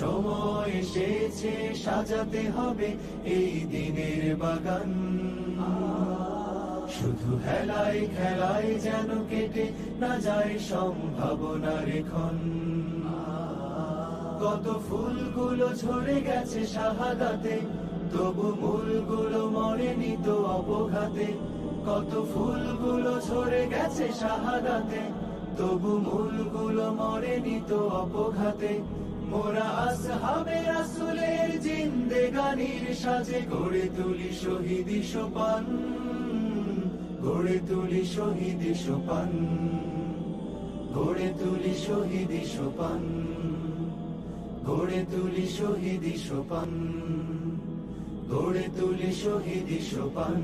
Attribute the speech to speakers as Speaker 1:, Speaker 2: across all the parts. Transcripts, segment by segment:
Speaker 1: সময় এসেছে সাজাতে হবে এই দিনের বাগান। শুধু হেলায় খেলায় যেন কেটে না যায় সম্ভাবনার ক্ষণ। কত ফুলগুলো ঝরে গেছে শাহাদাতে, তবু মূলগুলো মরেনি তো অপঘাতে। কত ফুলগুলো ঝরে গেছে শাহাদাতে, তবু মূলগুলো মরেনি তো অপঘাতে। মোরা আসহাবে রাসূলের জিন্দেগানির সাজে গড়ে তুলি শহীদি সোপান, গড়ে তুলি শহীদি সোপান, গড়ে তুলি শহীদি সোপান, গড়ে তুলি শহীদি সোপান, গড়ে তুলি শহীদি সোপান।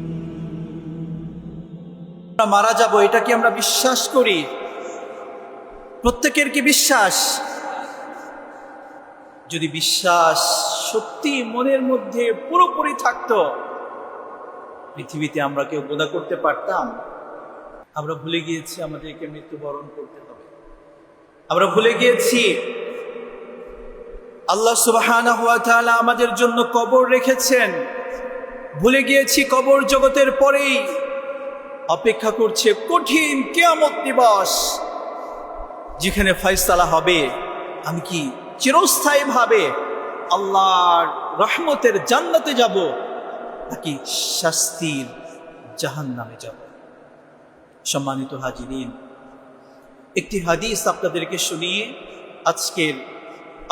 Speaker 2: মারা যাব এটা কি আমরা বিশ্বাস করি? প্রত্যেকের কি বিশ্বাস? যদি বিশ্বাস সত্যি মনের মধ্যে পুরোপুরি থাকতো, পৃথিবীতে আমরা কেউ গোদা করতে পারতাম? আমরা ভুলে গিয়েছি আমাদেরকে মৃত্যুবরণ করতে হবে। আমরা ভুলে গিয়েছি আল্লাহ সুবহানাহু ওয়া তাআলা আমাদের জন্য কবর রেখেছেন। ভুলে গিয়েছি কবর জগতের পরেই অপেক্ষা করছে কঠিন কিয়ামত দিবস, যেখানে ফয়সালা হবে আমি কি চিরস্থায়ীভাবে আল্লাহর রহমতের জান্নাতে যাব নাকি শাস্তির জাহান্নামে যাব। সম্মানিত হাজিরিন, একটি হাদিস আপনাদেরকে শুনিয়ে আজকের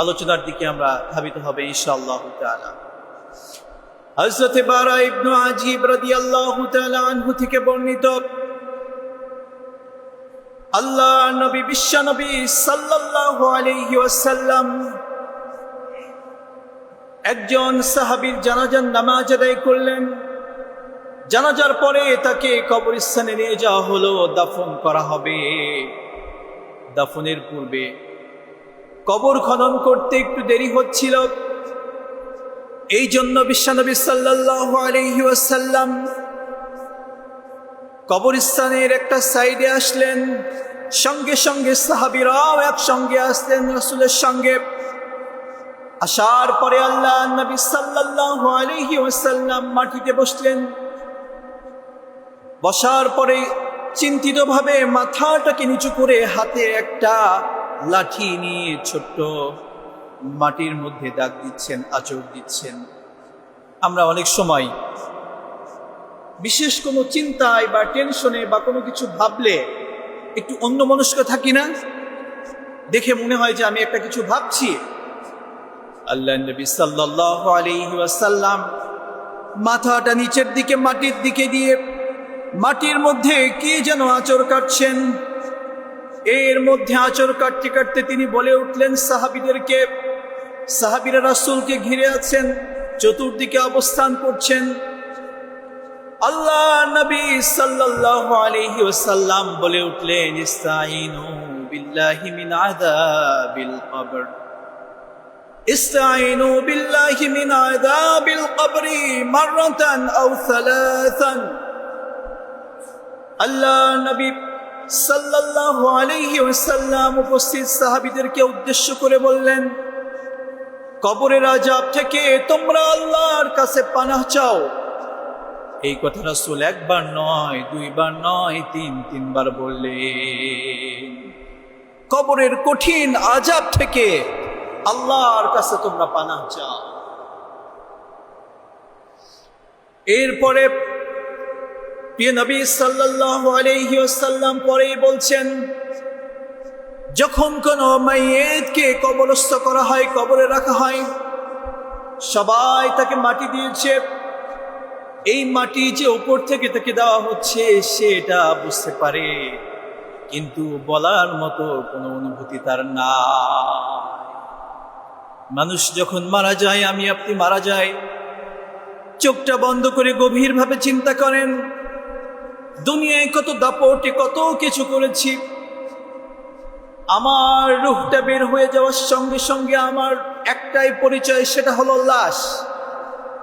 Speaker 2: আলোচনার দিকে আমরা ধাবিত হবে ইনশাআল্লাহ তাআলা। হযরত বারা ইবনে আজিব রাদিয়াল্লাহু তাআলা আনহু থেকে বর্ণিত, আল্লাহ নবী বিশ্ব নবী সাল্লাল্লাহু আলাইহি ওয়াসাল্লাম একজন সাহাবীর জানাজার নামাজ আদায় করলেন। জানাজার পরে তাকে কবরস্থানে নিয়ে যাওয়া হলো, দাফন করা হবে। দাফনের পূর্বে কবর খনন করতে একটু দেরি হচ্ছিল। এই জন্য বিশ্বনবী সাল্লাল্লাহু আলাইহি ওয়াসাল্লাম কবরস্থানের একটা সাইডে আসলেন। সঙ্গে সঙ্গে সাহাবীরাও একসঙ্গে আসলেন রাসূলের সঙ্গে। আসার পরে আল্লাহ নবী সাল্লাল্লাহু আলাইহি ওয়াসাল্লাম মাটিতে বসলেন। বসার পরে চিন্তিতভাবে মাথাটাকে নিচু করে হাতে একটা লাঠি নিয়ে ছোট্ট মাটির মধ্যে দাগ দিচ্ছেন, আঁচড় দিচ্ছেন। আমরা অনেক সময় বিশেষ কোনো চিন্তায় বা টেনশনে বা কোনো কিছু ভাবলে একটু অন্যমনস্ক থাকি না? দেখে মনে হয় যে আমি একটা কিছু ভাবছি। আল্লাহ নবী সাল্লাল্লাহু আলাইহি ওয়াসাল্লাম মাথাটা নিচের দিকে মাটির দিকে দিয়ে মাটির মধ্যে কি যেন আঁচড় কাটছেন। এর মধ্যে আঁচড় কাটতে কাটতে তিনি বলে উঠলেন সাহাবীদেরকে, সাহাবীরা রাসূলকে ঘিরে আছেন, চতুর্দিকে অবস্থান করছেন। আল্লাহ নবী সাল্লাল্লাহু আলাইহি ওয়াসাল্লাম বলে উঠলেন, ইস্তাঈনু বিল্লাহি মিন আযাবিল কবর, ইস্তাঈনু বিল্লাহি মিন আযাবিল কবরি মাররাতান আও সালাসান। আল্লাহ নবী সাল্লাল্লাহু আলাইহি ওয়াসাল্লাম উপস্থিত সাহাবীদেরকে উদ্দেশ্য করে বললেন, কবরের আযাব থেকে তোমরা আল্লাহর কাছে পানাহ চাও। এই কথা রাসূল একবার নয়, দুইবার নয়, তিনবার বললেন। কবরের কঠিন আযাব থেকে আল্লাহর কাছে তোমরা পানাহ চাও। এরপরে প্রিয় নবী সাল্লাল্লাহু আলাইহি ওয়াসাল্লাম পরেই বলছেন, যখন কোনো মাইয়িতকে কবরস্থ করা হয়, কবরে রাখা হয়, সবাই তাকে মাটি দিয়েছে। এই মাটি যে উপর থেকে তাকে দেওয়া হচ্ছে সেটা বুঝতে পারে, কিন্তু বলার মতো কোনো অনুভূতি তার না। মানুষ যখন মারা যায়, আমি আপনি মারা যাই, চোখটা বন্ধ করে গভীরভাবে চিন্তা করেন, দুনিয়ায় কত দাপটে কত কিছু করেছি। আমার রূহটা বের হয়ে যাওয়ার সঙ্গে সঙ্গে আমার একটাই পরিচয়, সেটা হলো লাশ।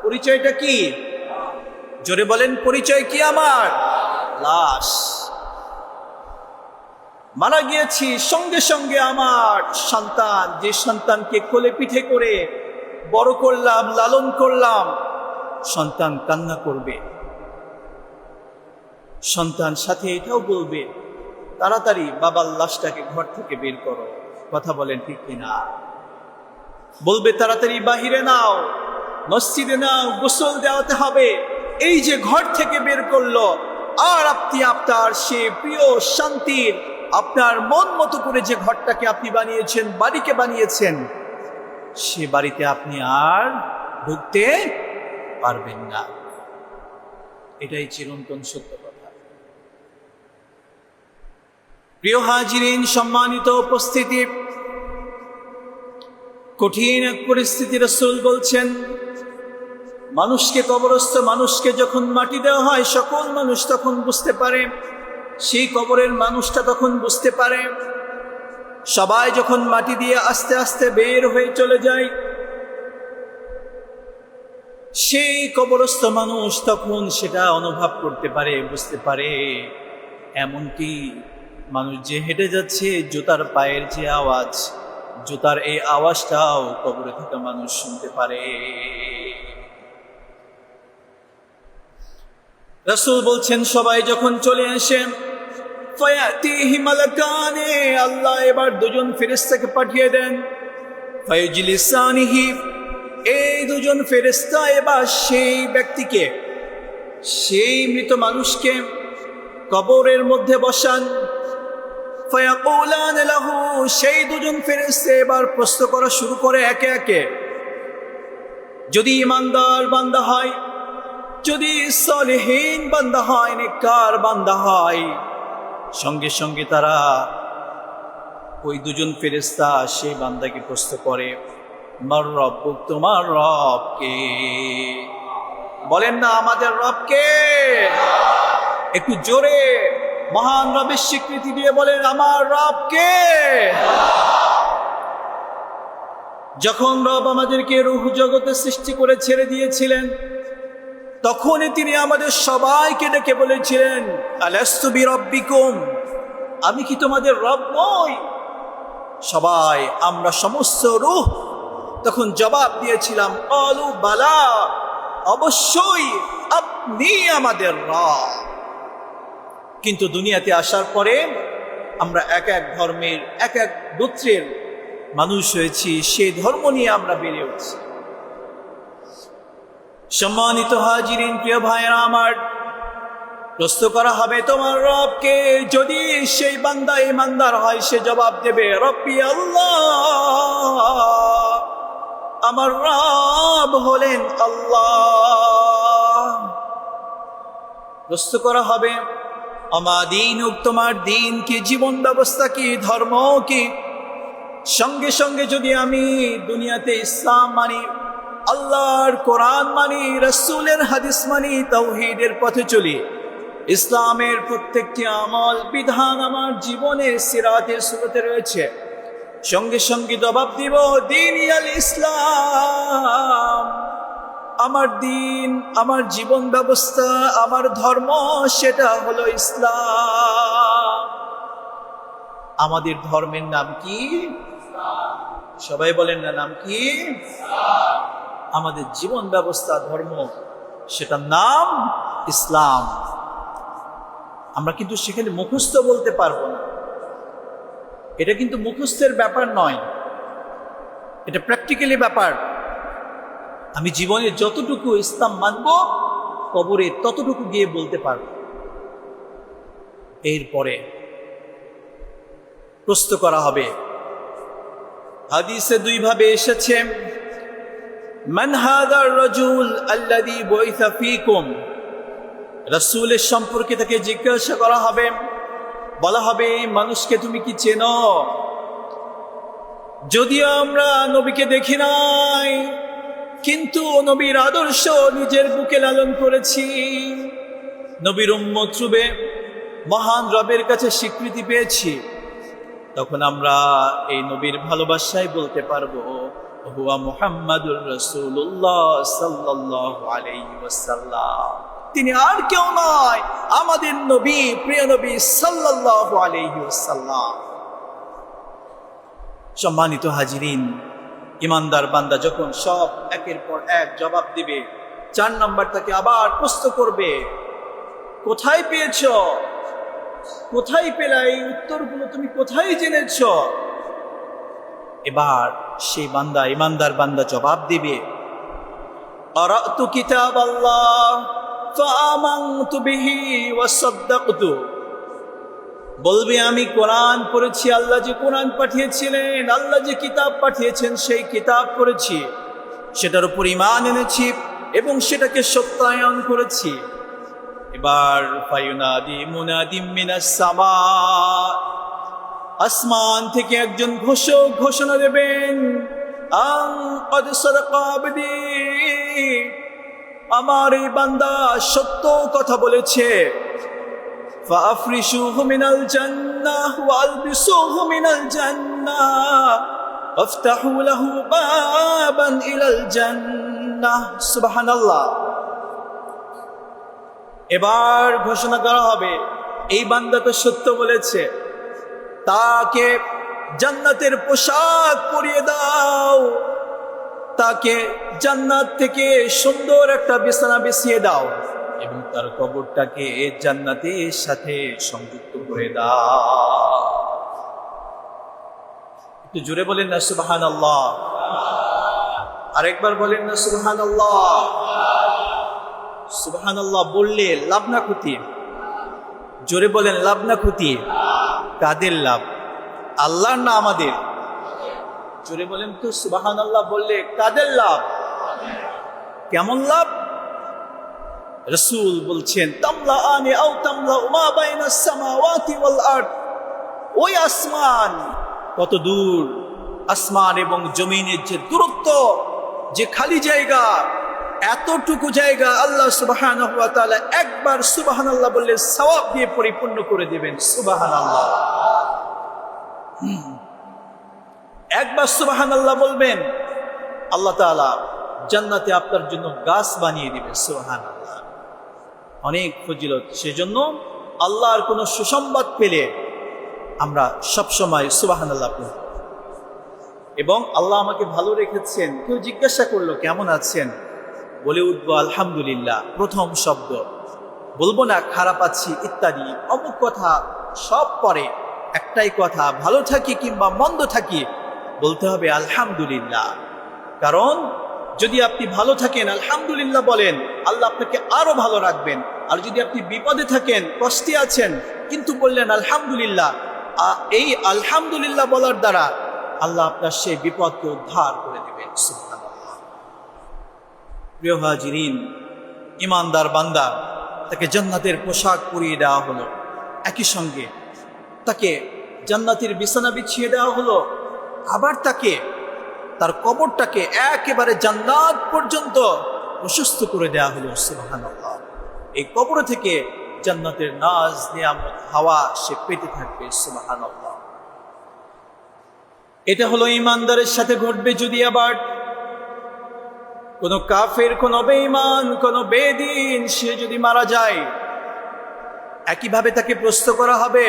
Speaker 2: পরিচয়টা কি? জোরে বলেন, পরিচয় কি আমার? লাশ। মারা গিয়েছি, সঙ্গে সঙ্গে আমার সন্তান, যে সন্তানকে কোলে পিঠে করে বড় করলাম, লালন করলাম, সন্তান কান্না করবে। সন্তান সাথে এটাও বলবে, তাড়াতাড়ি বাবার লাশটাকে ঘর থেকে বের করো। কথা বলেন ঠিক কিনা? বলবে তাড়াতাড়ি বাহিরে নাও, মসজিদে নাও, গোসল দেওয়াতে হবে। এই যে ঘর থেকে বের করলো, আর আপনি আপনার সে প্রিয় শান্তির, আপনার মন মতো করে যে ঘরটাকে আপনি বানিয়েছেন, বাড়িকে বানিয়েছেন, সে বাড়িতে আপনি আর ঢুকতে পারবেন না। এটাই চিরন্তন সত্য কথা। প্রিয় হাজিরিন, সম্মানিত উপস্থিতি, কঠিন এক পরিস্থিতি। রাসূল বলছেন, মানুষকে, কবরস্থ মানুষকে যখন মাটি দেওয়া হয়, সকল মানুষ তখন বুঝতে পারে, সেই কবরের মানুষটা তখন বুঝতে পারে। সবাই যখন মাটি দিয়ে আস্তে আস্তে বের হয়ে চলে যায়, সেই কবরস্থ মানুষ তখন সেটা অনুভব করতে পারে, বুঝতে পারে। এমনকি মানুষ যে হেঁটে যাচ্ছে, জুতার পায়ের যে আওয়াজ, জুতার এই আওয়াজটাও কবরে থাকা মানুষ শুনতে পারে। রাসূল বলছেন, সবাই যখন চলে আসে, ফায়াতিহি মালাকানে, আল্লাহ এবার দুজন ফেরেশতাকে পাঠিয়ে দেন। ফায়ুজলিসানিহি, এই দুজন ফেরেশতা এবার সেই ব্যক্তিকে, সেই মৃত মানুষকে কবরের মধ্যে বসান। ফায়াকুলান লাহু, সেই দুজন ফেরেশতা এবার প্রশ্ন করা শুরু করে একে একে। যদি ঈমানদার বান্দা হয়, যদি সালেহীন বান্দা হয়, নেককার বান্দা হয়, সঙ্গে সঙ্গে তারা ওই দুজন ফেরেশতা সেই বান্দাকে প্রশ্ন করে, মার রব্বুক, তোমার রব কে? বলেন না আমাদের রব কে? একটু জোরে মহান রবের স্বীকৃতি দিয়ে বলেন, আমার রব কে? যখন রব আমাদেরকে রূহ জগতে সৃষ্টি করে ছেড়ে দিয়েছিলেন, তখনই তিনি আমাদের সবাইকে ডেকে বলেছিলেন, আলাস্তু বিরব্বিকুম, আমি কি তোমাদের রব নই? সবাই, আমরা সমস্ত রূহ তখন জবাব দিয়েছিলাম, ক্বালু বালা, অবশ্যই আপনি আমাদের রব। কিন্তু দুনিয়াতে আসার পরে আমরা এক এক ধর্মের, এক এক গোত্রের মানুষ হয়েছি, সেই ধর্ম নিয়ে আমরা বেড়ে উঠছি। সম্মানিত হাজিরিন, প্রিয় ভাইয়েরা আমার, প্রশ্ন করা হবে, তোমার রবকে? যদি সেই বান্দা ঈমানদার হয়, সে জবাব দেবে, রব্বি আল্লাহ, আমার রব হলেন আল্লাহ। প্রশ্ন করা হবে, আমা দীনুক, তোমার দিন কি, জীবন ব্যবস্থা কি, ধর্ম কি? সঙ্গে সঙ্গে যদি আমি দুনিয়াতে ইসলাম মানি, আল্লাহর কোরআন মানি, রাসূলের হাদিস মানি, তাওহীদের পথে চলি, ইসলামের প্রত্যেকটি আমল বিধান আমার জীবনে সিরাতে সুরতে রয়েছে, সঙ্গে সঙ্গে জবাব দিব, দ্বীন আল ইসলাম, আমার দিন, আমার জীবন ব্যবস্থা, আমার ধর্ম, সেটা হলো ইসলাম। আমাদের ধর্মের নাম কি? সবাই বলেন না, নাম কি? আমাদের জীবন ব্যবস্থা, ধর্ম, সেটার নাম ইসলাম। আমরা কিন্তু সেখানে মুখস্থ বলতে পারবো না। এটা কিন্তু মুখস্থের ব্যাপার নয়, এটা প্র্যাকটিক্যালি ব্যাপার। আমি জীবনে যতটুকু ইসলাম মানব, কবরে ততটুকু গিয়ে বলতে পারব। এরপরে প্রশ্ন করা হবে, হাদিসে দুই ভাবে এসেছে, মান হাদার রাজুল আল্লাযী বুইসা ফীকুম, রাসূলের সম্পর্কে তাকে জিজ্ঞাসা করা হবে, বলা হবে, মানুষকে তুমি কি চেনো? যদিও আমরা নবীকে দেখি নাই, কিন্তু নবীর আদর্শ নিজের বুকে লালন করেছি, নবীর উম্মত রূপে মহান রবের কাছে স্বীকৃতি পেয়েছি, তখন আমরা এই নবীর ভালোবাসায় বলতে পারবো, হুয়া মুহাম্মাদুর রাসূলুল্লাহ সাল্লাল্লাহু আলাইহি ওয়াসাল্লাম, তিনি আর কেউ নয়, আমাদের নবী, প্রিয় নবী সাল্লাল্লাহু আলাইহি ওয়াসাল্লাম। সম্মানিত হাজিরিন, ইমানদার বান্দা যখন সব একের পর এক জবাব দিবে, 4 নাম্বার তাকে আবার প্রশ্ন করবে, কোথায় পেয়েছ, কোথায় পেলে এই উত্তরগুলো, তুমি কোথায় জেনেছ? এবার সেই বান্দা, ইমানদার বান্দা জবাব দিবে, قرأت كتاب الله فآمنت به وصدقت। বলবে আমি কোরআন পড়েছি, আল্লাহ যে কোরআন পাঠিয়েছিলেন, আল্লাহ যে কিতাব পাঠিয়েছেন সেই কিতাব পড়েছি, সেটার উপর ঈমান এনেছি এবং সেটাকে সত্যায়ন করেছি। এবার ফায়ুনাদি মুনাদিম মিনাস সামা, আসমান থেকে একজন ঘোষক ঘোষণা দেবেন, আন ক্বাদ সাদাকা আবদি, আমার এই বান্দা সত্য কথা বলেছে। ফাআফরিশুহু মিনাল জান্নাহ ওয়া আলবিসুহু মিনাল জান্নাহ ওয়াফতাহু লাহু বাবান ইলাল জান্নাহ। সুবহানাল্লাহ। এবার ঘোষণা করা হবে, এই বান্দা তো সত্য বলেছে, তাকে জান্নাতের পোশাক পরিয়ে দাও, তাকে জান্নাত থেকে সুন্দর একটা বিছানা বিছিয়ে দাও এবং তার কবরটাকে জান্নাতের সাথে সংযুক্ত করে দাও। একটু জোরে বলেন না সুবহানাল্লাহ, আরেকবার বলেন না সুবহানাল্লাহ। সুবহানাল্লাহ বললে লাভ না ক্ষতি? জোরে বলেন, লাভ না ক্ষতি? কাদের লাভ? আল্লাহর না আমাদের? জোরে বলেন তো, সুবহানাল্লাহ বললে কাদের লাভ? কেমন লাভ? রাসূল বলছেন, তামলাআনি আও তামলাউ মা বাইনাস সামাওয়াতি ওয়াল আরদ। ওই আসমান কত দূর, আসমান এবং জমিনের যে দূরত্ব, যে খালি জায়গা, এতটুকু জায়গা আল্লাহ সুবহানাহু ওয়া তাআলা একবার সুবহানাল্লাহ বললে সওয়াব দিয়ে পরিপূর্ণ করে দেবেন। সুবহানাল্লাহ। একবার সুবহানাল্লাহ বলবেন, আল্লাহ তাআলা জান্নাতে আপনার জন্য গাছ বানিয়ে দিবেন। সুবহানাল্লাহ, অনেক ফজিলত। সেজন্য আল্লাহর কোনো সুসংবাদ পেলে আমরা সবসময় সুবহানাল্লাহ পড়ি। এবং আল্লাহ আমাকে ভালো রেখেছেন, কেউ জিজ্ঞাসা করলো কেমন আছেন, বলে উঠবো আলহামদুলিল্লাহ। প্রথম শব্দ বলবো না খারাপ আছি ইত্যাদি, অমুক কথা সব পরে, একটাই কথা, ভালো থাকি কিংবা মন্দ থাকি বলতে হবে আলহামদুলিল্লাহ। কারণ যদি আপনি ভালো থাকেন, আলহামদুলিল্লাহ বলেন, আল্লাহ আপনাকে আরো ভালো রাখবেন। আর যদি আপনি বিপদে থাকেন, কষ্টে আছেন, কিন্তু বললেন আলহামদুলিল্লাহ, এই আলহামদুলিল্লাহ বলার দ্বারা আল্লাহ আপনার সেই বিপদকে উদ্ধার করে দেবেন। সুবহানাল্লাহ। প্রিয় হাজিরিন, ইমানদার বান্দা, তাকে জান্নাতের পোশাক পরিয়ে দেওয়া হলো, একই সঙ্গে তাকে জান্নাতের বিছানা বিছিয়ে দেওয়া হলো, আবার তাকে তার কবরটাকে একেবারে জান্নাত পর্যন্ত প্রশস্ত করে দেওয়া হলো। সুবহানাল্লাহ। এই কবর থেকে জান্নাতের নাজ, নিয়ামত, হাওয়া সে পেতে থাকবে। সুবহানাল্লাহ। এটা হলো ইমানদারের সাথে ঘটবে। যদি আবার কোন কাফের, কোন বেঈমান, কোন বেদিন সে যদি মারা যায়, একইভাবে তাকে প্রশ্ন করা হবে।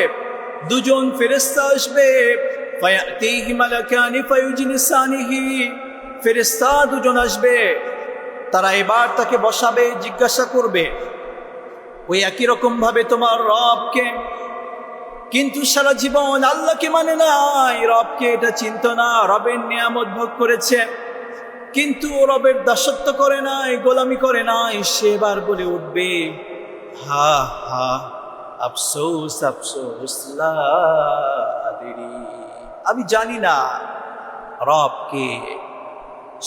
Speaker 2: দুজন ফেরেশতা আসবে, ফায়াতিহি মালাকানি ফায়ুজলিসানিহি, ফেরেশতা দুজন আসবে, তারা এবার তাকে বসাবে, জিজ্ঞাসা করবে ওই একই রকম ভাবে তোমার রবকে, কিন্তু সারা জীবন আল্লাহকে মানে নাই, রবকে এটা চিনত না, রবের নিয়ামত ভোগ করেছে কিন্তু রবের দাসত্ব করে নাই, গোলামি করে নাই। সে এবার বলে উঠবে, হা হা আফসোস আফসোস লা আদরি, আমি জানি না রবকে।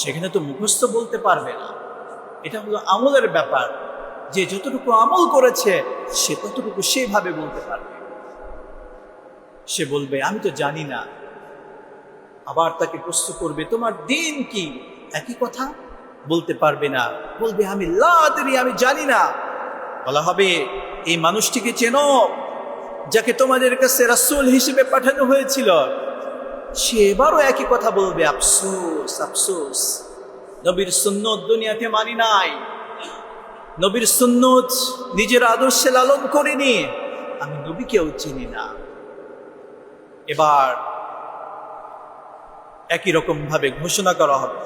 Speaker 2: সেখানে তো মুখস্থ বলতে পারবে না, এটা হলো আমলের ব্যাপার। যে যতটুকু আমল করেছে সে ততটুকু সেভাবে বলতে পারবে। সে বলবে আমি তো জানি না। আবার তাকে প্রশ্ন করবে তোমার দিন কি, একই কথা বলতে পারবে না, বলবে আমি লা আদরি, আমি জানি না। বলা হবে এই মানুষটিকে চেনো যাকে তোমাদের কাছে রাসূল হিসেবে পাঠানো হয়েছিল। সে এবারও একই কথা বলবে, আফসোস আফসোস, নবীর সুন্নত দুনিয়াতে মানি নাই, নবীর সুন্নত নিজের আদর্শে লালন করিনি, আমি নবীকেও চিনি না। এবার একই রকম ভাবে ঘোষণা করা হবে,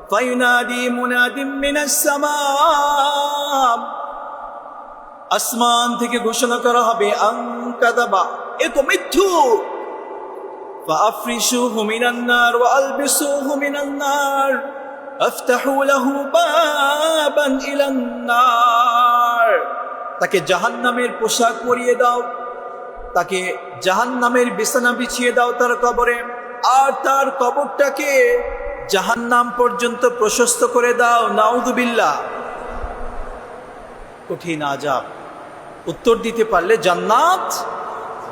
Speaker 2: ফায়ুনাদি মুনাদিম মিনাস সামা, আসমান থেকে ঘোষণা করা হবে, আন কাযাবা, এ তো মিথ্যু, ফাআফরিশুহু মিনান নার ওয়া আলবিসুহু মিনান নার আফতাহু লাহু বাবান ইলান নার। তাকে জাহান্নামের পোশাক পরিয়ে দাও, তাকে জাহান্নামের বিছানা বিছিয়ে দাও তার কবরে, আর তার কবরটাকে জাহান্নাম পর্যন্ত প্রশস্ত করে দাও। নাউযুবিল্লাহ। কঠিন আযাব। উত্তর দিতে পারলে জান্নাত,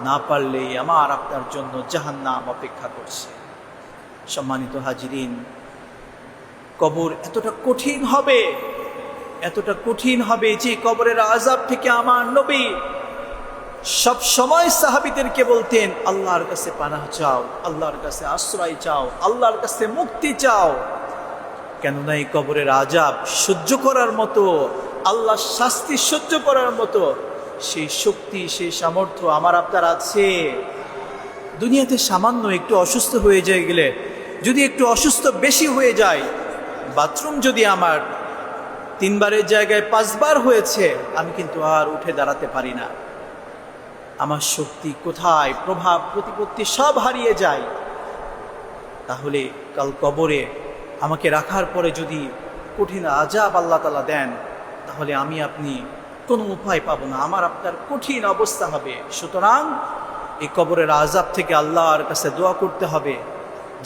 Speaker 2: না পারলে আমার আপনার জন্য জাহান্নাম অপেক্ষা করছে। সম্মানিত হাজিরিন, কবর এতটা কঠিন হবে, এতটা কঠিন হবে যে কবরের আযাব থেকে আমার নবী সব সময় সাহাবীদেরকে বলতেন, আল্লাহর কাছে পানাহ চাও, আল্লাহর কাছে আশ্রয় চাও, আল্লাহর কাছে মুক্তি চাও। কেননা এই কবরের আযাব সহ্য করার মতো, আল্লাহর শাস্তি সহ্য করার মতো সেই শক্তি, সেই সামর্থ্য আমার আপনার আছে। দুনিয়াতে সামান্য একটু অসুস্থ হয়ে যায় গেলে, যদি একটু অসুস্থ বেশি হয়ে যায়, বাথরুম যদি আমার 3 বারের জায়গায় 5 বার হয়েছে, আমি কিন্তু আর উঠে দাঁড়াতে পারি না। আমার শক্তি কোথায়, প্রভাব প্রতিপত্তি সব হারিয়ে যায়। তাহলে কাল কবরে আমাকে রাখার পরে যদি কঠিন আযাব আল্লাহ তাআলা দেন, তাহলে আমি আপনি কোনো উপায় পাবো না, আমার আপনার কঠিন অবস্থা হবে। সুতরাং এই কবরের আযাব থেকে আল্লাহর কাছে দোয়া করতে হবে।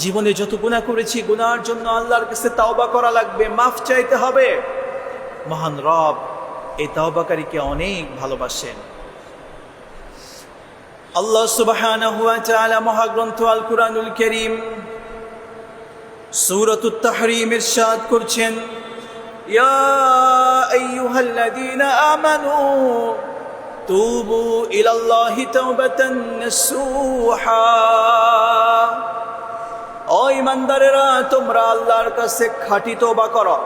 Speaker 2: জীবনে যত গুনাহ করেছি, গুনার জন্য আল্লাহর কাছে তাওবা করা লাগবে, মাফ চাইতে হবে। মহান রব এই তাওবাকারীকে অনেক ভালোবাসেন। আল্লাহ সুবহানাহু ওয়া তাআলা মহাগ্রন্থ আল কুরআনুল কারীম সূরাতুত তাহরীম ইরশাদ করছেন, ইয়া আইয়ুহাল্লাযীনা আমানু তুবু ইলাল্লাহি তাওবাতান নাসুহা। ও ঈমানদারেরা, তোমরা আল্লাহর কাছে খাঁটি তওবা করো,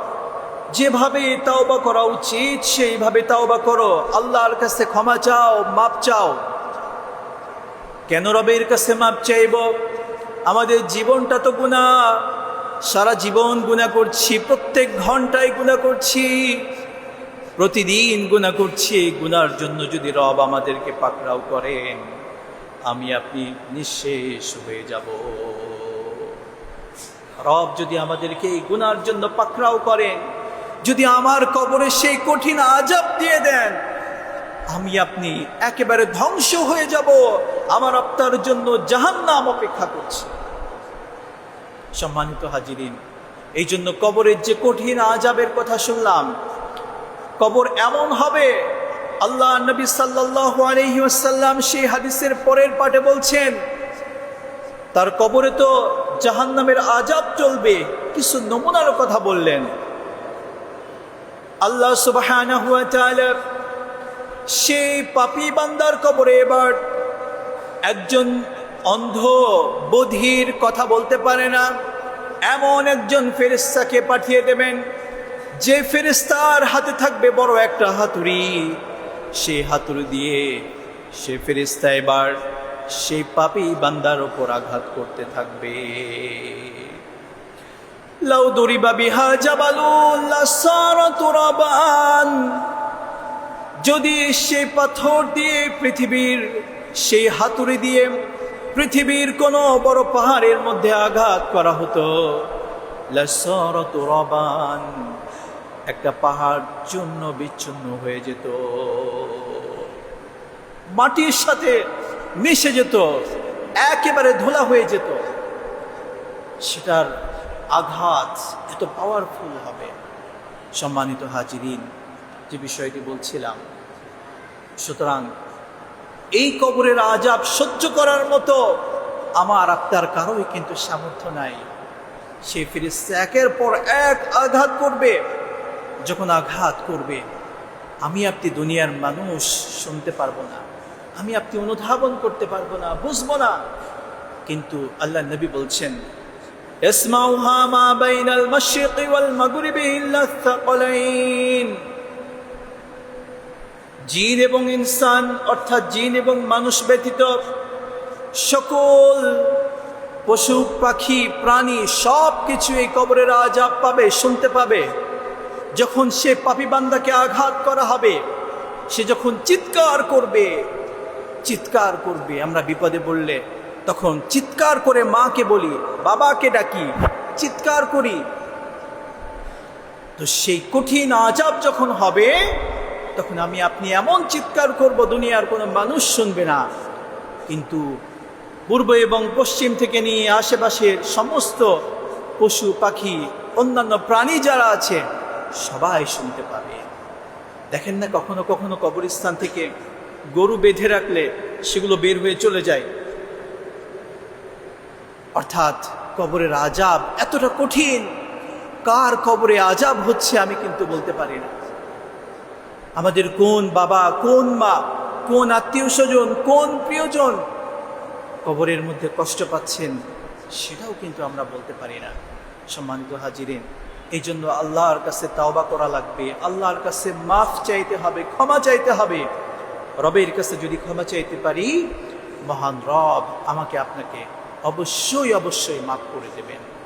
Speaker 2: যেভাবে তওবা করা উচিত সেইভাবে তওবা করো, আল্লাহর কাছে ক্ষমা চাও, মাপ চাও। কেন রবের কাছে মাপ চাইব? আমাদের জীবনটা তো গুনাহ, সারা জীবন গুনাহ করছি, প্রত্যেক ঘন্টায় গুনাহ করছি, প্রতিদিন গুনাহ করছি। গুনার জন্য যদি রব আমাদেরকে পাকড়াও করেন, আমি আপনি নিঃশেষ হয়ে যাব। রব যদি আমাদেরকে এই গুনার জন্য পাকড়াও করেন, যদি আমার কবরে সেই কঠিন আযাব দিয়ে দেন, আমি আপনি একেবারে ধ্বংস হয়ে যাব। আমার আপনার জন্য জাহান্নাম অপেক্ষা করছে। সম্মানিত হাজিরিন, এই জন্য কবরের যে কঠিন আযাবের কথা শুনলাম, কবর এমন হবে, আল্লাহ নবী সাল্লাল্লাহু আলাইহি ওয়াসাল্লাম সেই হাদিসের পরের পাঠে বলছেন, তার কবরে তো জাহান্নামের আযাব চলবে। কিছু নমুনার কথা বললেন। আল্লাহ সুবহানাহু ওয়া তাআলা সেই পাপী বান্দার কবরে এবার একজন অন্ধ বধির কথা বলতে পারে না এমন একজন ফেরেশতাকে পাঠিয়ে দেবেন, যে ফেরেশতার হাতে থাকবে বড় একটা হাতুড়ি। সেই হাতুড়ি দিয়ে সে ফেরেশতা এবার সেই পাপী বান্দার উপর আঘাত করতে থাকবে। লাউ দুরিবা বিহা জাবালুন লাসারা তুরাবান, যদি সেই পাথর দিয়ে পৃথিবীর, সেই হাতুড়ি দিয়ে পৃথিবীর কোনো বড় পাহাড়ের মধ্যে আঘাত করা হতো, লাসারা তুরাবান, একটা পাহাড় চূর্ণ বিচ্ছিন্ন হয়ে যেত, মাটির সাথে মিশে যেত, একেবারে ধুলা হয়ে যেত। সেটার আঘাত এত পাওয়ারফুল হবে। সম্মানিত হাজিরিন, যে বিষয়টি বলছিলাম, সুতরাং এই কবরের আযাব সহ্য করার মতো আমার আপনার কারোই কিন্তু সামর্থ্য নাই। সেই ফেরেশতা একের পর এক আঘাত করবে। যখন আঘাত করবে, আমি আপনি দুনিয়ার মানুষ শুনতে পারবো না, আমি আপনি অনুধাবন করতে পারবো না, বুঝবো না। কিন্তু আল্লাহ নবী বলছেন, ইসমাউহা মা বাইনাল মাশরিকি ওয়াল মাগরিবি ইল্লা আস-সাকলাইন, জিন এবং ইনসান অর্থাৎ জিন এবং মানুষ ব্যতীত সকল পশু পাখি প্রাণী সব কিছু এই কবরের আযাব পাবে, শুনতে পাবে। যখন সে পাপী বান্দাকে আঘাত করা হবে, সে যখন চিৎকার করবে, আমরা বিপদে পড়লে তখন চিৎকার করে মাকে বলি, বাবাকে ডাকি, চিৎকার করি। তো সেই কঠিন আযাব যখন হবে, তখন আমি আপনি এমন চিৎকার করব, দুনিয়ার কোনো মানুষ শুনবে না, কিন্তু পূর্ব এবং পশ্চিম থেকে নিয়ে আশেপাশের সমস্ত পশু পাখি অন্যান্য প্রাণী যারা আছে সবাই শুনতে পাবে। দেখেন না, কখনো কখনো কবরস্থান থেকে গরু বেঁধে রাখলে সেগুলো বের হয়ে চলে যায়। অর্থাৎ কবরের আযাব এতটা কঠিন, কার কবরে আযাব হচ্ছে আমি কিন্তু বলতে পারি না। আমাদের কোন বাবা, কোন মা, কোন আত্মীয় স্বজন, কোন প্রিয়জন কবরের মধ্যে কষ্ট পাচ্ছেন সেটাও কিন্তু আমরা বলতে পারি না। সম্মানিত হাজিরিন, এই জন্য আল্লাহর কাছে তাওবা করা লাগবে, আল্লাহর কাছে মাফ চাইতে হবে, ক্ষমা চাইতে হবে। রবের কাছে যদি ক্ষমা চাইতে পারি, মহান রব আমাকে আপনাকে অবশ্যই অবশ্যই মাফ করে দেবেন।